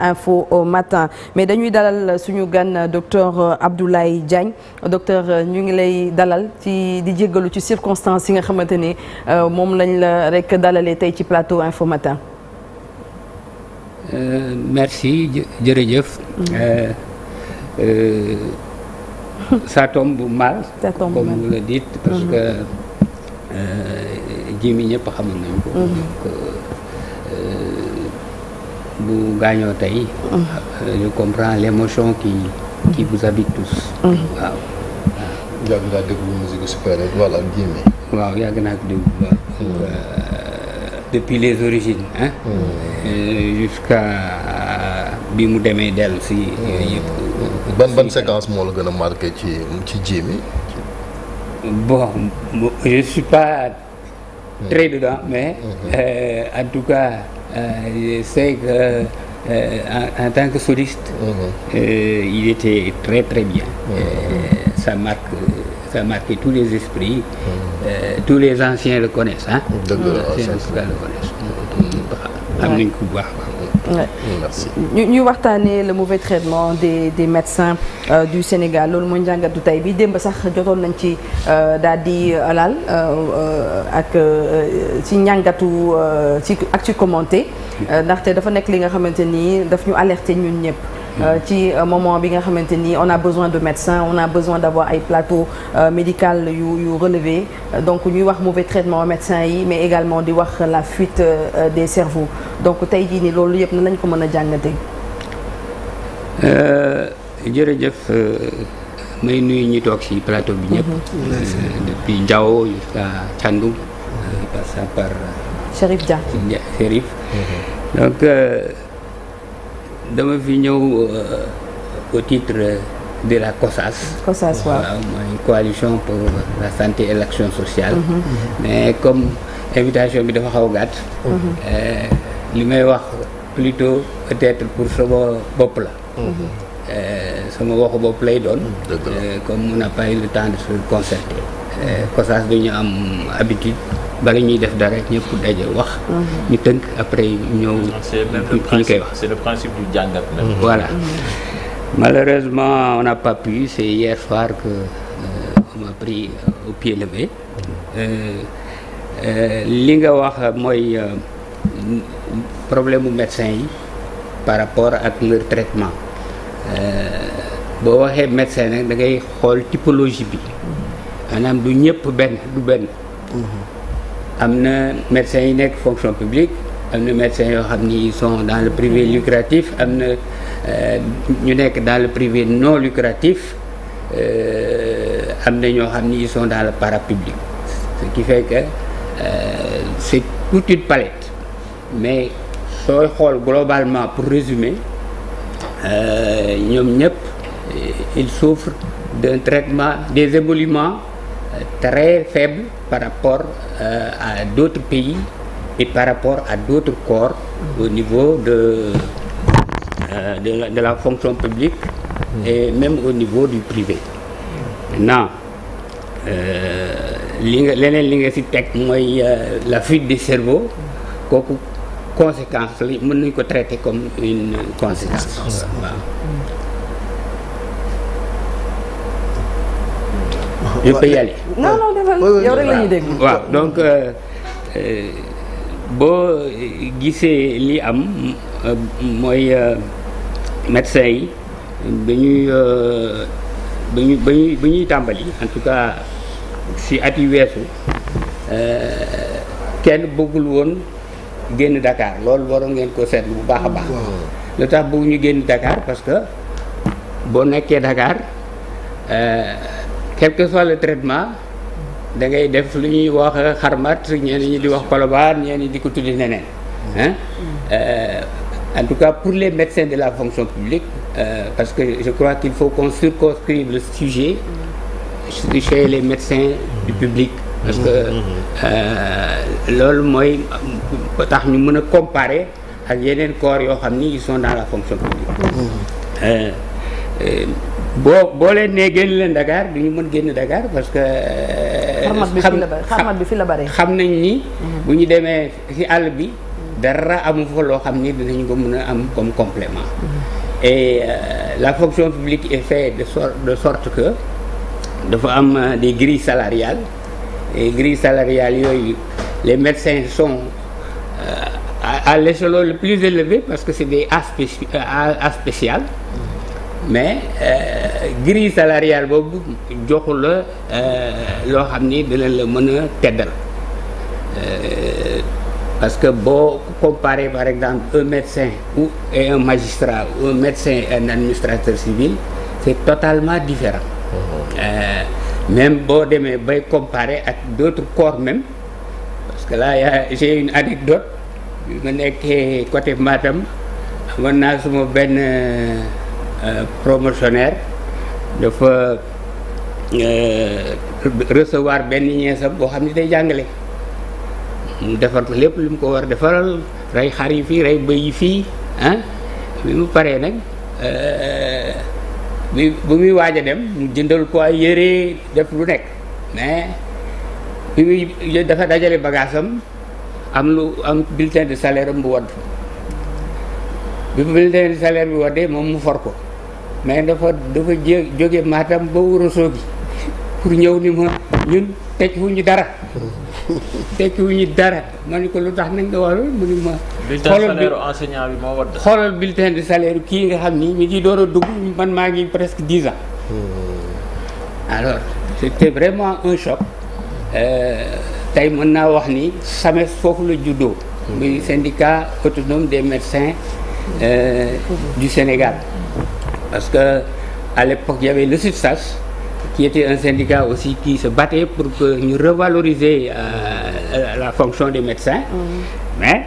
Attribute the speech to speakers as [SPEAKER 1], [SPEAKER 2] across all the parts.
[SPEAKER 1] Info au matin mais dañuy dalal suñu gan docteur Abdoulaye Diagne docteur ñu ngi lay dalal ci di jéggalu ci circonstances yi nga xamante ni moom lañ la rek dalalee tey ci plateau Info Matin.
[SPEAKER 2] Merci jërëjëf. Ça tombe mal.
[SPEAKER 1] Ça tombe
[SPEAKER 2] comme
[SPEAKER 1] mal.
[SPEAKER 2] vous le dites parce que Jimi ñëpp xamoon nañ ko. bu gaañoo tey. je comprends l'émotion qui vous habite tous. waaw.
[SPEAKER 3] yàgg naa déglu musique super voilà Jimi.
[SPEAKER 2] waaw yàgg naa ko déglu depuis les origines hein. Jusqu'à bi mu demee dellu si. yëpp.
[SPEAKER 3] ban séquence moo la gën a marqué ci Jimi.
[SPEAKER 2] Bon je suis pas très dedans mais en tout cas je sais que en tant que soliste il était très très bien. Ça marque tous les esprits. Tous les anciens le connaissent hein.
[SPEAKER 3] dëgg la
[SPEAKER 2] anciens le connaissent. am nañ ko bu baax.
[SPEAKER 3] merci.
[SPEAKER 1] ñu waxtaanee le mauvais traitement des médecins du Sénégal loolu mooy njàngatu tey bi démb sax jotoon nañ ci daal di laal ak ci njàngatu ci commenté ndaxte dafa nekk li nga xamante ni daf ñu alerter ñun ñëpp. ci moment bi nga xamante ni on a besoin de médecins on a besoin d'avoir ay plateau médical yu relevé donc ñuy wax mauvais traitement médecins yi mais également di wax la fuite des cerveaux donc tey jii nii loolu yëpp na lañ ko mën a jàngatee.
[SPEAKER 2] jërëjëf may nuyu ñi toog ci plateau bi ñëpp. depuis Diao jusqu'à Thiandoum passant par
[SPEAKER 1] Chérif Dia.
[SPEAKER 2] Chérif. Donc dama fi ñëw au titre de la COSAS.
[SPEAKER 1] COSAS waaw.
[SPEAKER 2] mooy coalition pour la santé et l'action sociale. mais comme invitation bi dafa xaw gàtt. li may wax plutôt peut-être pour sama bopp la. sama waxu bopp lay doon. comme on n'a pas eu le temps de se concerter. COSAS dañu am habitude bala ñuy def dara ñëpp daje wax. ñu tënk après ñëw.
[SPEAKER 4] c'est même le principe c'est le principe du jàngat même.
[SPEAKER 2] Voilà. Malheureusement on n'a pas pu c'est hier soir que on m'a pris au pied levé. li nga wax mooy problème mu médecin yi par rapport ak leur traitement boo waxee médecin nag da ngay xool typologie bi maanaam du ñëpp du benn. am na médecins yi nekk fonction publique am na médecins yoo xam ni ils sont dans le privé lucratif am na ñu nekk dans le privé non lucratif am na ñoo xam ni ils sont dans le parapublic ce qui fait que c'est toute une palette mais sooy xool globalement pour résumer ñoom ñëpp ils souffrent d'un traitement des émoluments très faibles par rapport à d'autres pays et par rapport à d'autres corps au niveau de la fonction publique et même au niveau du privé. Maintenant leneen li nga ci teg mooy la fuite des cerveaux kooku conséquence la mën nañu ko traiter comme une conséquence. waaw. je peux y aller.
[SPEAKER 1] non defal yow rek la ñuy dégg.
[SPEAKER 2] waaw donc boo gisee li am mooy médecins yi ba ñuy tàmbali en tout cas si at yu weesu kenn bëggul woon génn Dakar loolu waroon ngeen ko seetlu bu baax a baax. lu tax bëgg ñu génn Dakar parce que boo nekkee Dakar. quel que soit le traitement da ngay def lu ñuy wax xarmat ñenn ñi di wax kolobaan ñenn ñi di ko tuddi neneen hein. En tout cas pour les médecins de la fonction publique parce que je crois qu'il faut qu'on circonscrive le sujet chez les médecins du public parce que loolu mooy tax ñu mën a comparer ak yeneen corps yoo xam ni ils sont dans la fonction publique. boo leen nee génn leen Dakar du ñu mën génn Dakar parce que. xarmat bi fi la bare. xam nañ ni. bu ñu demee ci àll bi dara amu fa loo xam ni dinañ ko mën a am comme complément. Et la fonction publique est faite de sorte que dafa am des grilles salariales et grilles salariales yooyu les médecins sont à l'échelon le plus élevé parce que c'est des A spécial mais grille salariale boobu joxu la loo xam ni dina la mën a teddal parce que boo comparé par exemple un médecin et un magistrat ou un médecin et un administrateur civil c'est totalement différent. Même boo demee bay comparer ak d'autres corps même parce que là j'ai une anecdote bi ma nekkee côté Matam amoon naa suma benn promotionnaire dafa recevoir benn ñeesam boo xam ne day jàngale mu defar ko lépp lu mu ko war defaral rey xar yi fii rey bëy yi fii bi mu paree nag bu muy waaj a dem mu jëndal ko ay yére def lu nekk mais bi muy dafa dajale bagaasam am bulletin de salaire am bu wadd bi bulletin de salaire bi waddee moom mu for ko mais dafa jóge Matam ba Ourossogui pour ñëw ni ma ñun tekkiwuñu dara ma ni ko lu tax nag nga waral mu ni ma
[SPEAKER 4] bulletin de salaire enseignant bi moo wadd
[SPEAKER 2] xoolal bulletin de salaire kii nga xam ni mi ngi door a dugg man maa ngi presque 10 ans alors c'était vraiment un choc tey mën naa wax ni SAMES foofu la juddoo muy syndicat autonome des médecins du Sénégal parce que à l'époque il y avait le SUTSAS qui était un syndicat aussi qui se battait pour que ñu revaloriser la fonction des médecins mais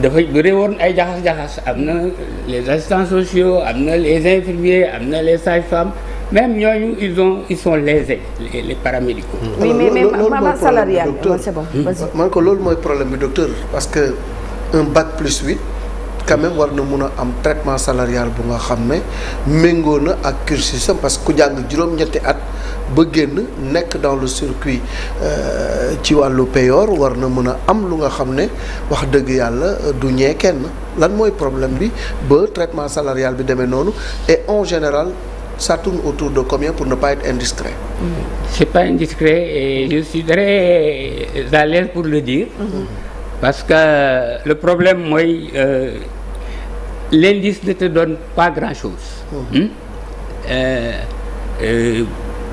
[SPEAKER 2] dafa bëri woon ay jaxas-jaxas am na les assistants sociaux am na les infirmiers am na les sages-femmes même ñooñu ils sont lésés les paramédicaux.
[SPEAKER 1] oui mais maman salariale c'est bon vas-y.
[SPEAKER 5] man ko loolu mooy problème bi docteur parce que un bac plus 8 quand même war na mun a am traitement salarial bu nga xam ne méngoo na ak cursusam parce que ku jàng juróom-ñetti at ba génn nekk dans le circuit ci wàllu payor war na mën a am lu nga xam ne wax dëgg yàlla du ñee kenn lan mooy problème bi ba traitement salarial bi demee noonu et en général ça tourne autour de combien pour ne pas être indiscret.
[SPEAKER 2] C'est pas indiscret et je suis très à l'aise pour le dire. Parce que le problème mooy l'indice ne te donne pas grand-chose.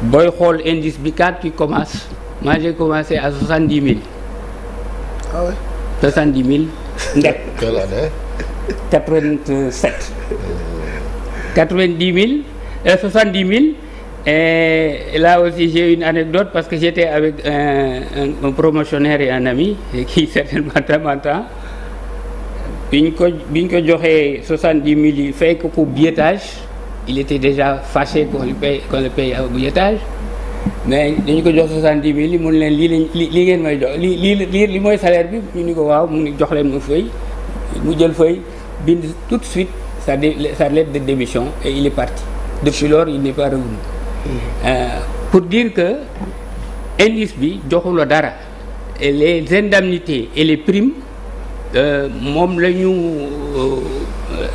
[SPEAKER 2] Booy xool indice bi quand tu commences moi j'ai commencé à 70 000.
[SPEAKER 5] Ah ouais.
[SPEAKER 2] 70 000 ndek.
[SPEAKER 3] Quelle année?
[SPEAKER 2] 87. 90 000 70 000 et là aussi j'ai une anecdote parce que j'étais avec un promotionnaire et un ami qui certainement m'entend bi ñu ko joxee 70 000 yi fay ko pour billetage il était déjà fâché qu'on le paye au billetage mais dañu ko jox 70 000 yi mun leen lii ngeen may jox li mooy salaire bi ñu ni ko waaw mu ni jox leen ma feuille mu jël feuille bind tout de suite sa lettre de démission et il est parti depuis lors il n'est pas revenu. Pour dire que indice bi joxu la dara et les indemnités et les primes moom la ñu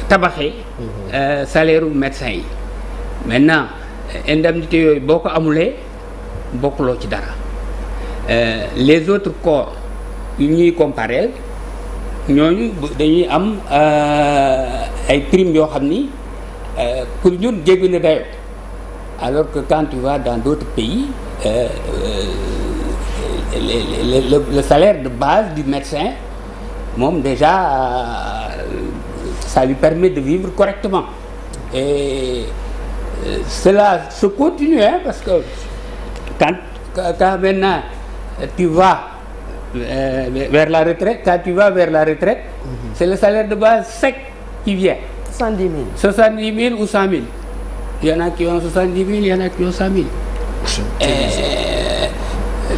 [SPEAKER 2] tabaxee salaire u médecin yi maintenant indemnités yooyu boo ko amulee bokkuloo ci dara les autres corps yu ñuy comparer ñooñu dañuy am ay primes yoo xam ni pour ñun jéggi na dayo alors que quand tu vas dans d'autres pays le salaire de base du médecin moom déjà ça lui permet de vivre correctement et cela se continue parce que quand maintenant tu vas vers la retraite quand tu vas vers la retraite c'est le salaire de base sec qui vient 70 000 ou 100 000 il y en a qui ont 70 000 il y en a qui ont 100 000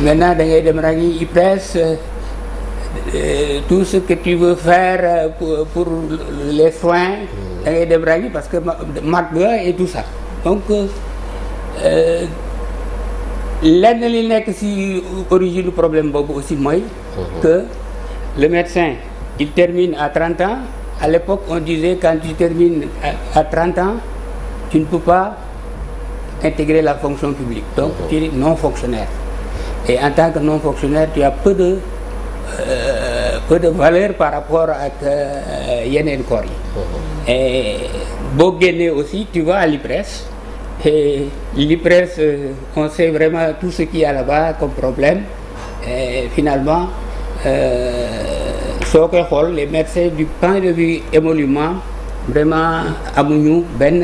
[SPEAKER 2] maintenant da ngay dem rangi IPRES tout ce que tu veux faire pour les soins da ngay dem rangi parce que mag nga et tout ça donc lenn li nekk ci origine problème boobu aussi mooy que le médecin, il termine à 30 ans. À l'époque, on disait quand tu termines à 30 ans, tu ne peux pas intégrer la fonction publique. Donc, tu es non-fonctionnaire. Et en tant que non-fonctionnaire, tu as peu de valeur par rapport à yeneen corps yi. Et boo génnee aussi, tu vas à l'IPRES. Et l'IPRES, on sait vraiment tout ce qu'il y a là-bas comme problème. Et finalement, soo koy xool les médecins du point de vue émolument vraiment amuñu benn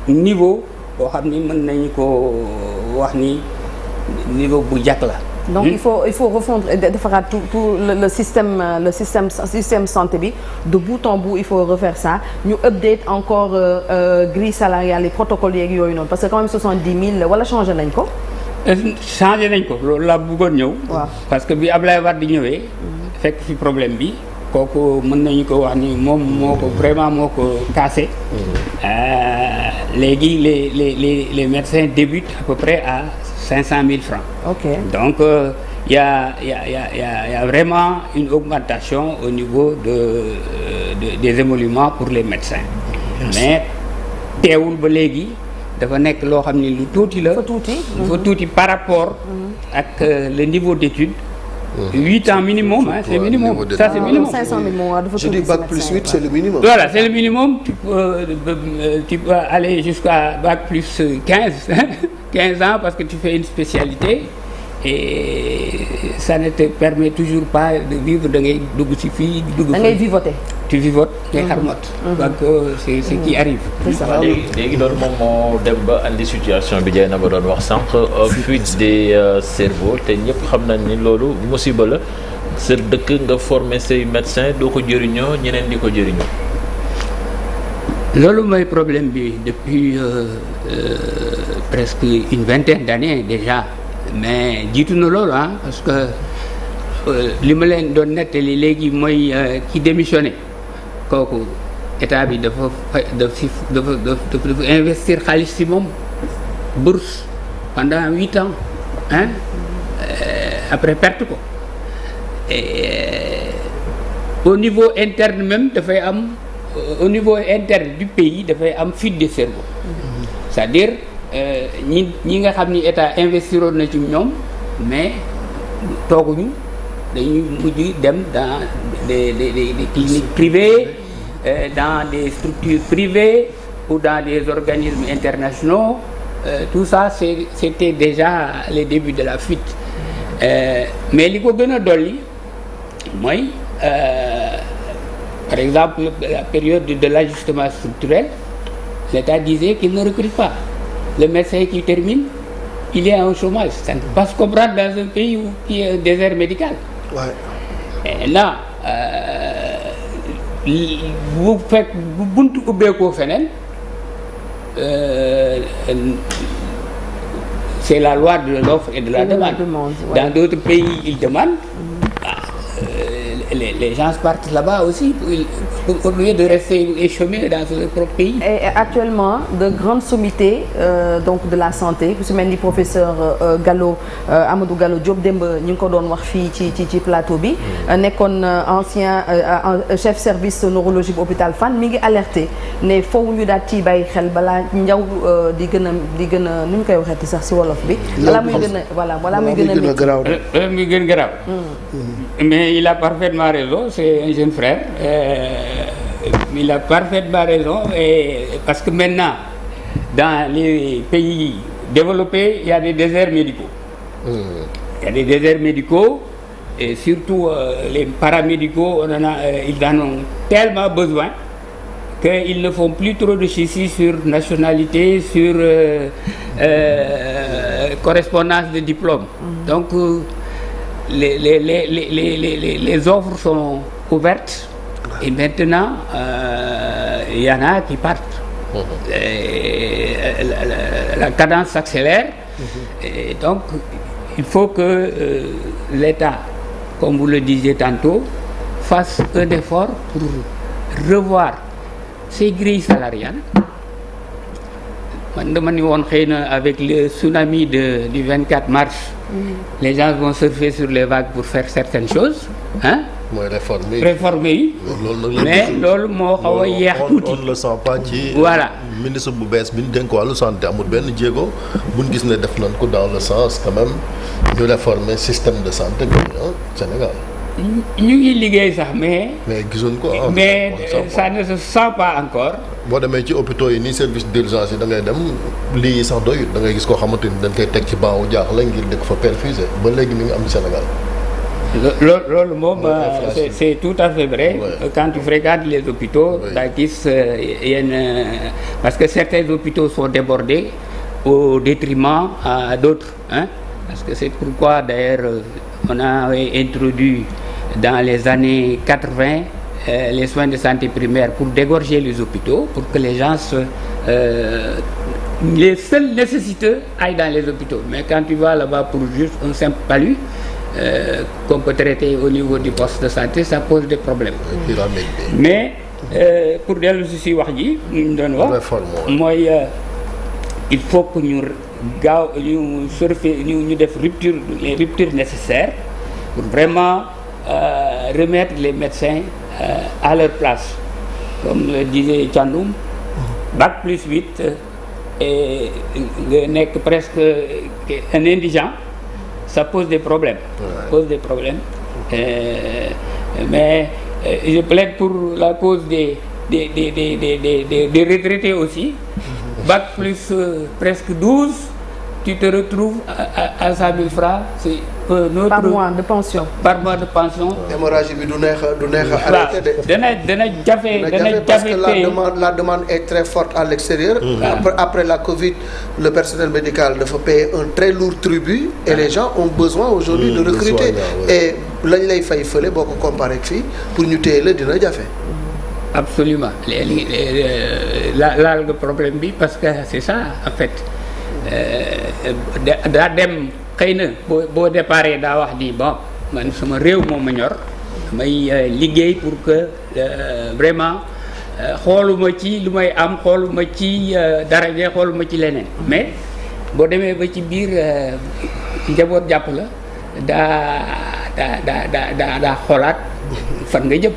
[SPEAKER 2] niveau boo xam ni mën nañu ko wax ni niveau bu jàkk la.
[SPEAKER 1] Donc il faut refondre defaraat tout le système santé bi de bout en bout. Il faut refaire ça, ñu update encore grille salariale yi protocole yeeg yooyu noonu parce que quand même 70 000 wala changé nañ ko.
[SPEAKER 2] changé nañ ko loolu laa bëggoon ñëw.
[SPEAKER 1] waaw
[SPEAKER 2] parce que bi Ablaye Wade di ñëwee. fekk fi problème bi kooku mën nañu ko wax ni moom moo ko cassé. léegi les médecins débutent à peu près à 500 000 francs.
[SPEAKER 1] Ok.
[SPEAKER 2] Donc il y a vraiment une augmentation au niveau des émoluments pour les médecins. Mais teewul ba léegi dafa nekk loo xam ni lu tuuti la. dafa tuuti par rapport ak le niveau d'études. 8 ans minimum, hein, c'est minimum. Ça c'est minimum.
[SPEAKER 1] 500 000 mois.
[SPEAKER 5] Je dis bac plus 8, c'est le minimum.
[SPEAKER 2] Voilà, c'est le minimum. Tu peux aller jusqu'à bac plus 15, 15 ans parce que tu fais une spécialité et ça ne te permet toujours pas de vivre da ngay dugg ci fii dugg. Da
[SPEAKER 1] ngay vivoter.
[SPEAKER 2] Tu vivotes ngay xarmote. Donc c'est ce qui arrive.
[SPEAKER 4] léegi loolu moom moo dem ba andi situation bi Dieyna ba doon wax sànq fuite des cerveaux te ñëpp xam nañ ni loolu musiba la sa dëkk nga former say médecin doo ko jëriñoo ñeneen di ko jëriñoo.
[SPEAKER 2] loolu mooy problème bi depuis presque une vingtaine d'années déjà mais jiitu na loolu parce que li ma leen doon nettali léegi mooy ki démissionné kooku état bi dafa investir xaalis ci moom bourse pendant 8 ans après perte ko et au niveau interne même dafay am au niveau interne du pays dafay am fuite de cerveau c'est-à-dire ñi nga xam ni état investiroon na ci ñoom mais tooguñu dañuy mujj dem dans des cliniques privées dans des structures privées ou dans des organismes internationaux tout ça c'était déjà les débuts de la fuite mais li ko gën a dolli mooy par exemple la période de l'ajustement structurel l'État disait qu'il ne recrute pas le médecin qui termine il est en chômage ça ne peut pas se comprendre dans un pays qui est un désert médical.
[SPEAKER 5] Ouais.
[SPEAKER 2] Et là bu buntu ubbeekoo feneen c'est la loi de l'offre et de la demande. Dans d'autres pays ils demandent les gens partent là-bas aussi au lieu de rester échoués dans leur propre pays.
[SPEAKER 1] Et actuellement de grandes sommités donc de la santé ku si mel ni professeur Amadou Gallo Diop démb ñu ngi ko doon wax fii ci plateau bi nekkoon ancien chef service neurologie bu hôpital Fann mi ngi alerté ne foofu ñu daal ci bàyyi xel balaa njaw di gën a nu ñu koy waxeeti sax si wolof bi. balaa muy gën a
[SPEAKER 5] garaaw
[SPEAKER 2] muy gën garaaw. Mais il a parfaitement raison, c'est un jeune frère. Il a parfaitement raison parce que maintenant, dans les pays développés, il y a des déserts médicaux. Il y a des déserts médicaux et surtout les paramédicaux, ils en ont tellement besoin qu'ils ne font plus trop de chichi sur nationalité, sur correspondance de diplôme. Donc, les offres sont ouvertes et maintenant il y en a qui partent. La cadence s'accélère et donc il faut que l'État, comme vous le disiez tantôt, fasse un effort pour revoir ces grilles salariales. man dama ni woon xëy na avec le tsunami du 24 mars. Les gens vont surfer sur les vagues pour faire certaines choses hein.
[SPEAKER 3] mooy
[SPEAKER 2] réformer yi. mais loolu moo xaw a yeex tuuti.
[SPEAKER 6] on le sent pas ci.
[SPEAKER 2] voilà
[SPEAKER 6] ministre bu bees bi ñu dénk wàllu santé amul benn jéego bu ñu gis ne def nañ ko dans le sens quand même ñu réformer système de santé bi Sénégal.
[SPEAKER 2] ñu ngi liggéey sax mais
[SPEAKER 6] gisuñ ko
[SPEAKER 2] mais ça ne se sent pas encore.
[SPEAKER 6] boo demee ci hôpitaux yi nii service d'urgence yi da ngay dem lii sax doyut da ngay gis koo xamante ni dañ koy teg ci banc wu jaaxle ngir di ko fa perfuser ba léegi mi ngi am Sénégal.
[SPEAKER 2] loolu moom c'est tout à fait vrai. Ouais. Quand tu fréquentes les hôpitaux daa gis yenn parce que certains hôpitaux sont débordés au détriment d'autres hein parce que c'est pourquoi d'ailleurs on a introduit dans les années 80 les soins de santé primaire pour dégorger les hôpitaux pour que les gens les seuls nécessiteux aillent dans les hôpitaux mais quand tu vas là-bas pour juste un simple palu qu'on peut traiter au niveau du poste de santé ça pose des problèmes. Mais pour dellu si wax ji ñu doon wax mooy il faut que ñu gaaw ñu surfer ñu def les ruptures nécessaires pour vraiment remettre les médecins à leur place comme le disait Thiandoum bac plus 8 et nga nekk presque un indigent ça pose des problèmes. Ouais. Pose des problèmes. Mais je plaide pour la cause des retraités aussi. Bac plus presque 12, tu te retrouves à 100 000 francs. C'est
[SPEAKER 1] par mois de pension.
[SPEAKER 2] Par mois de pension.
[SPEAKER 5] Hémorragie bi du neex a arrêté de.
[SPEAKER 2] dana jafe
[SPEAKER 5] parce que la demande est très forte à l'extérieur. Après la Covid, le personnel médical dafa payer un très lourd tribut et les gens ont besoin aujourd'hui de recruter. Et lañ lay fay fële boo ko comparé ak fii pour ñu téye la dina jafe.
[SPEAKER 2] Absolument laal nga problème bi parce que c'est ça en fait daa dem xëy na boo déparé daa wax ni bon man sama réew moo ma ñor damay liggéey pour que vraiment xooluma ci lu may am xooluma ci daraja xooluma ci leneen mais boo demee ba ci biir njaboot jàpp la daa xoolaat fan nga jëm.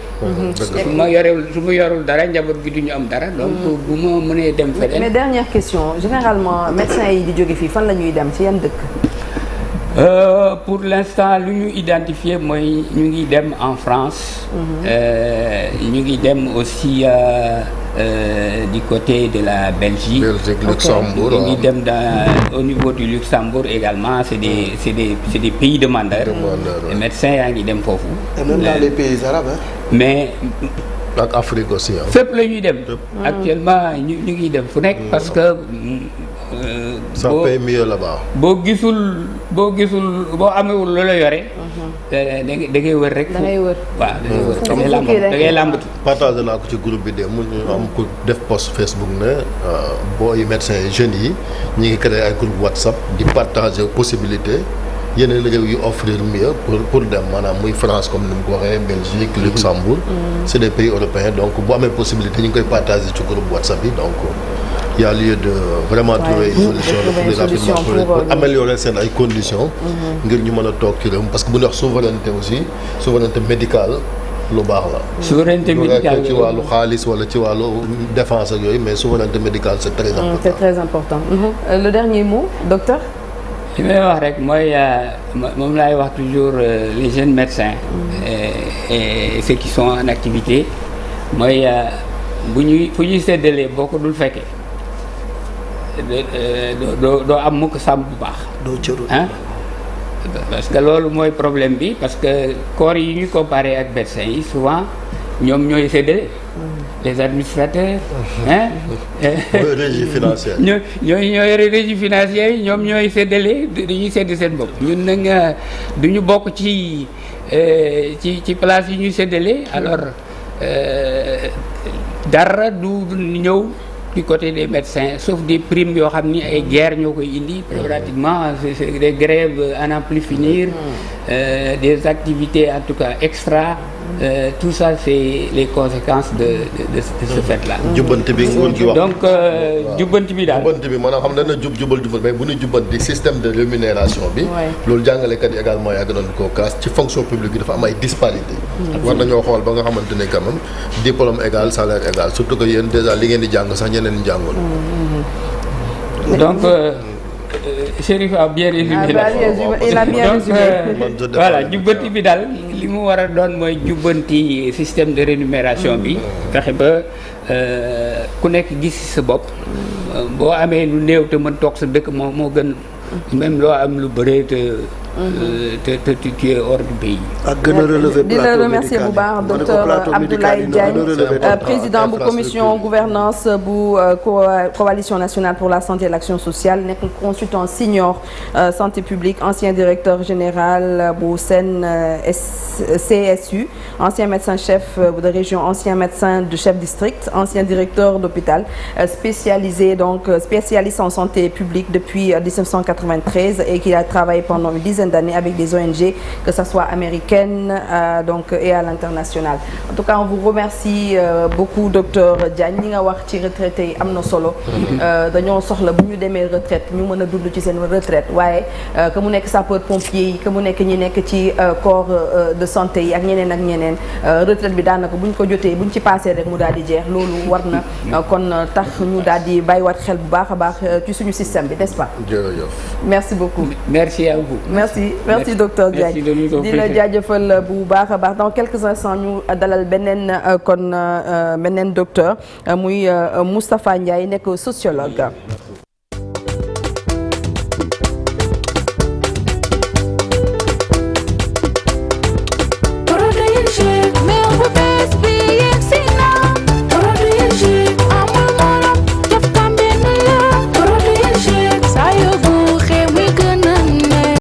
[SPEAKER 2] su ma yorul dara njaboot gi du ñu am dara. donc bu ma mënee dem feneen.
[SPEAKER 1] mais dernière question généralement médecins yi di jóge fii fan la ñuy dem ci yan dëkk.
[SPEAKER 2] pour l'instant lu ñu identifié mooy ñu ngi dem en France. ñu ngi dem aussi du côté de la Belgique.
[SPEAKER 6] Luxembourg.
[SPEAKER 2] ñu ngi dem au niveau du Luxembourg également c'est des pays demandeurs. Les médecins yaa ngi dem foofu.
[SPEAKER 5] et même dans les pays arabes.
[SPEAKER 2] mais.
[SPEAKER 6] ak Afrique aussi
[SPEAKER 2] fépp la ñuy dem. actuellement ñu ngi dem fu nekk parce que.
[SPEAKER 6] ça paye mieux là-bas.
[SPEAKER 2] boo amewul lu la yore. da ngay wër rek.
[SPEAKER 1] da ngay wër
[SPEAKER 2] waaw da ngay làmbatu.
[SPEAKER 6] partagé naa ko ci groupe bi de mu am ku def post Facebook ne booy médecins yi jeunes yi ñu ngi créé ay groupe WhatsApp di partager possibilité yeneen réew yu offrir mieux pour dem maanaam muy France comme ni mu ko waxee Belgique Luxembourg. c'est des pays européens donc bu amee possibilité ñu ngi koy partager ci groupe WhatsApp yi donc. Il y a lieu de vraiment trouver une solution le plus rapidement pour améliorer seen ay conditions. ngir ñu mën a toog ci réew parce que bu ñu wax souveraineté aussi souveraineté médicale lu baax la.
[SPEAKER 2] souveraineté médicale
[SPEAKER 6] ci wàllu xaalis wala ci wàllu défense ak yooyu mais souveraineté médicale c'est très important.
[SPEAKER 1] C'est très important. Le dernier mot docteur.
[SPEAKER 2] li may wax rek mooy moom laay wax toujours les jeunes médecins. et ceux qui sont en activité mooy fu ñuy séddalee boo ko dul fekkee. doo am mukk sàmm bu baax.
[SPEAKER 5] doo cëru
[SPEAKER 2] parce que loolu mooy problème bi parce que corps yi ñuy comparé ak médecins yi souvent ñoom ñooy séddale. les administrateurs.
[SPEAKER 6] régie financière.
[SPEAKER 2] ñooy yore régie financière yi ñoom ñooy séddale dañuy sédd seen bopp ñun nag du ñu bokk ci place yi ñuy séddale alors dara du ñëw. du côté des médecins sauf des primes yoo xam ni ay guerres ñoo koy indi pratiquement c'est des grèves à n'en plus finir des activités en tout cas extra tout ça c'est les conséquences de ce fait-là.
[SPEAKER 6] jubbanti bi nguur gi wax.
[SPEAKER 2] donc jubbanti bi daal.
[SPEAKER 6] jubbanti bi maanaam xam na jubal mais bu ñu jubbanti système de rémunération bi. loolu jàngalekat yi également yàgg nañu koo kaas ci fonction publique bi dafa am ay disparité war nañoo xool ba nga xamante ne quand même diplôme égal salaire égal surtout que yéen déjà li ngeen di jàng sax ñeneen ñi jàngul.
[SPEAKER 2] donc Chérif a bien résumé.
[SPEAKER 1] Il a bien résumé.
[SPEAKER 2] Voilà jubbanti bi daal li mu war a doon mooy jubbanti système de rémunération bi. fexe ba ku nekk gis sa bopp. boo amee lu néew te mën toog sa dëkk moo gën. même loo am lu bëree te tu es hors du pays.
[SPEAKER 5] ak gën a relever
[SPEAKER 1] di la remercier bu baax docteur Abdoulaye Diagne président bu commission gouvernance bu coalition nationale pour la santé et l'action sociale nekk consultant senior santé publique ancien directeur général bu CSU ancien médecin chef de région ancien médecin de chef district ancien directeur d'hôpital spécialiste en santé publique depuis 1993 et qui a travaillé pendant une dizaine d'années avec des ONG que ça soit américaines et à l'international. En tout cas on vous remercie beaucoup docteur Diagne. Li nga wax ci retraité yi am na solo. dañoo soxla bu ñu demee retraite ñu mën a dund ci seen retraite waaye que mu nekk sapeur pompier yi que mu nekk ñi nekk ci corps de santé yi ak ñeneen retraite bi daanaka bu ñu ko jotee bu ñu ci passé rek mu daal di jeex loolu war na kon tax ñu daal di bàyyiwaat xel bu baax a baax ci suñu système bi n'est-ce pas. Merci beaucoup.
[SPEAKER 2] Merci à vous.
[SPEAKER 1] Merci docteur Diagne di la jaajëfal bu baax a baax dans quelques instants ñu dalal beneen docteur muy Moustapha Ndiaye nekk sociologue.